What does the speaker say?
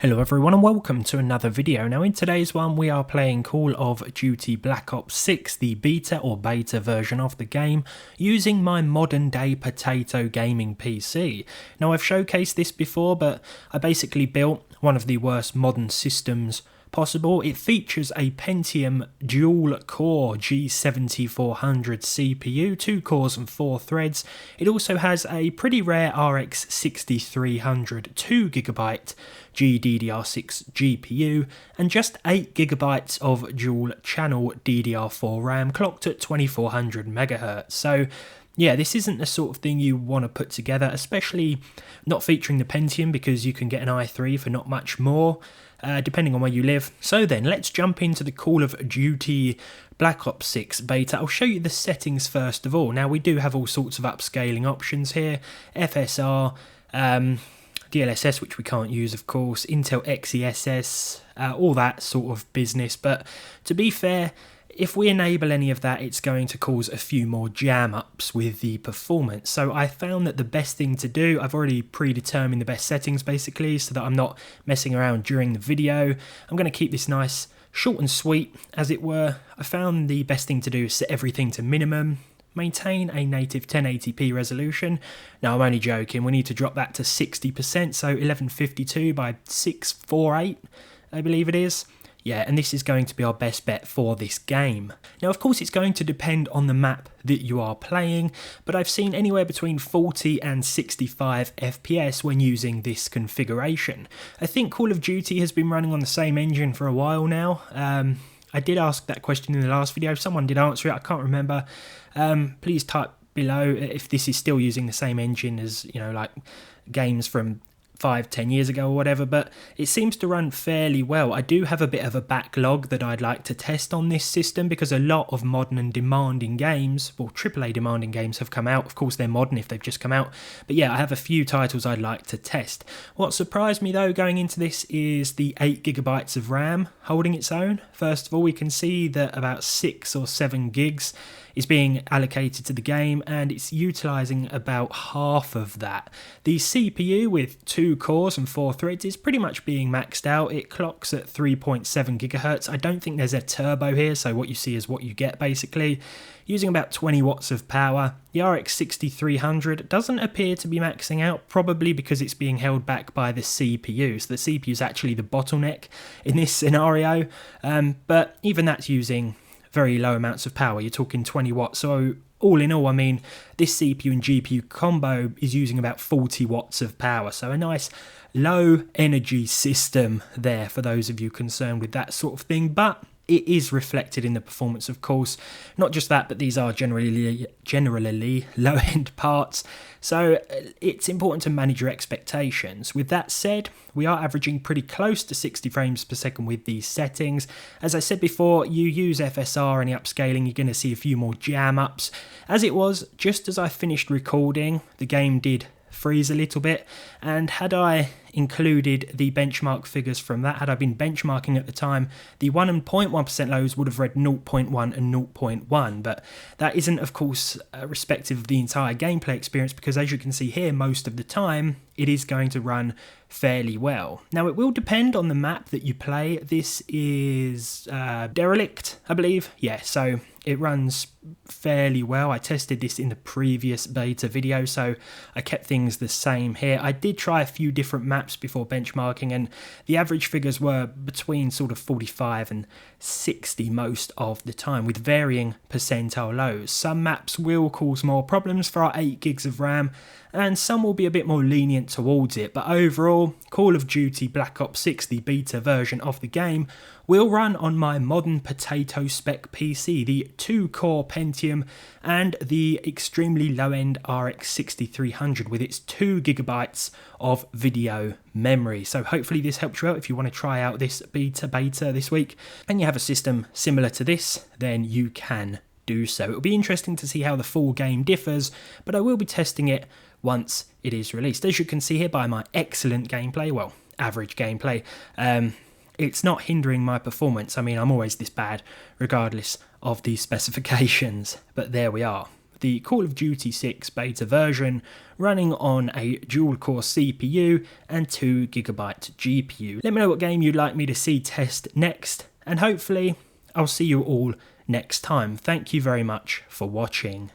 Hello everyone and welcome to another video. Now in today's one we are playing Call of Duty Black Ops 6, the beta or beta version of the game, using my modern day potato gaming PC. Now I've showcased this before, but I basically built one of the worst modern systems possible. It features a Pentium dual core G7400 CPU, 2 cores and 4 threads. It also has a pretty rare RX 6300 2GB GDDR6 GPU and just 8GB of dual channel DDR4 RAM clocked at 2400 MHz. So yeah, this isn't the sort of thing you want to put together, especially not featuring the Pentium, because you can get an i3 for not much more, depending on where you live. So then, let's jump into the Call of Duty Black Ops 6 beta. I'll show you the settings first of all. Now, we do have all sorts of upscaling options here. FSR, DLSS, which we can't use, of course, Intel XeSS, all that sort of business. But to be fair, if we enable any of that, it's going to cause a few more jam-ups with the performance. So I found that the best thing to do, I've already predetermined the best settings basically, so that I'm not messing around during the video. I'm going to keep this nice, short and sweet, as it were. I found the best thing to do is set everything to minimum, maintain a native 1080p resolution. Now I'm only joking, we need to drop that to 60%, so 1152 by 648, I believe it is. Yeah, and this is going to be our best bet for this game. Now, of course, it's going to depend on the map that you are playing, but I've seen anywhere between 40 and 65 FPS when using this configuration. I think Call of Duty has been running on the same engine for a while now. I did ask that question in the last video. Someone did answer it. I can't remember. Please type below if this is still using the same engine as, you know, like games from 5-10 years ago or whatever, but it seems to run fairly well. I do have a bit of a backlog that I'd like to test on this system, because a lot of modern and demanding games, well, AAA demanding games have come out. Of course, they're modern if they've just come out, but yeah, I have a few titles I'd like to test. What surprised me though going into this is the 8GB of RAM holding its own. First of all, we can see that about 6 or 7 gigs is being allocated to the game, and it's utilising about half of that. The CPU with 2 cores and 4 threads is pretty much being maxed out. It clocks at 3.7 GHz. I don't think there's a turbo here, so what you see is what you get basically. Using about 20 watts of power. The RX 6300 doesn't appear to be maxing out, probably because it's being held back by the CPU. So the CPU is actually the bottleneck in this scenario, but even that's using very low amounts of power. You're talking 20 watts. So all in all, I mean, this CPU and GPU combo is using about 40 watts of power. So a nice low energy system there for those of you concerned with that sort of thing. But it is reflected in the performance, of course. Not just that, but these are generally low-end parts, so it's important to manage your expectations. With that said, we are averaging pretty close to 60 frames per second with these settings. As I said before, you use FSR and the upscaling, you're going to see a few more jam-ups. As it was, just as I finished recording, the game did freeze a little bit, and had I included the benchmark figures from that, had I been benchmarking at the time, the 1.1% lows would have read 0.1 and 0.1, but that isn't, of course, respective of the entire gameplay experience, because as you can see here, most of the time it is going to run fairly well. Now, it will depend on the map that you play. This is Derelict, I believe. Yeah, so it runs fairly well. I tested this in the previous beta video, so I kept things the same here. I did try a few different maps before benchmarking, and the average figures were between sort of 45 and 60 most of the time, with varying percentile lows. Some maps will cause more problems for our 8 gigs of RAM, and some will be a bit more lenient towards it, but overall, Call of Duty Black Ops 6, the beta version of the game, will run on my modern potato spec PC, the 2-core Pentium and the extremely low-end RX 6300 with its 2GB of video memory. So hopefully this helps you out if you want to try out this beta this week and you have a system similar to this, then you can do so. It'll be interesting to see how the full game differs, but I will be testing it once it is released. As you can see here by my excellent gameplay, well, average gameplay, it's not hindering my performance. I mean, I'm always this bad regardless of the specifications, but there we are. the Call of Duty 6 beta version running on a dual-core CPU and 2GB GPU. Let me know what game you'd like me to see test next, and hopefully I'll see you all next time. Thank you very much for watching.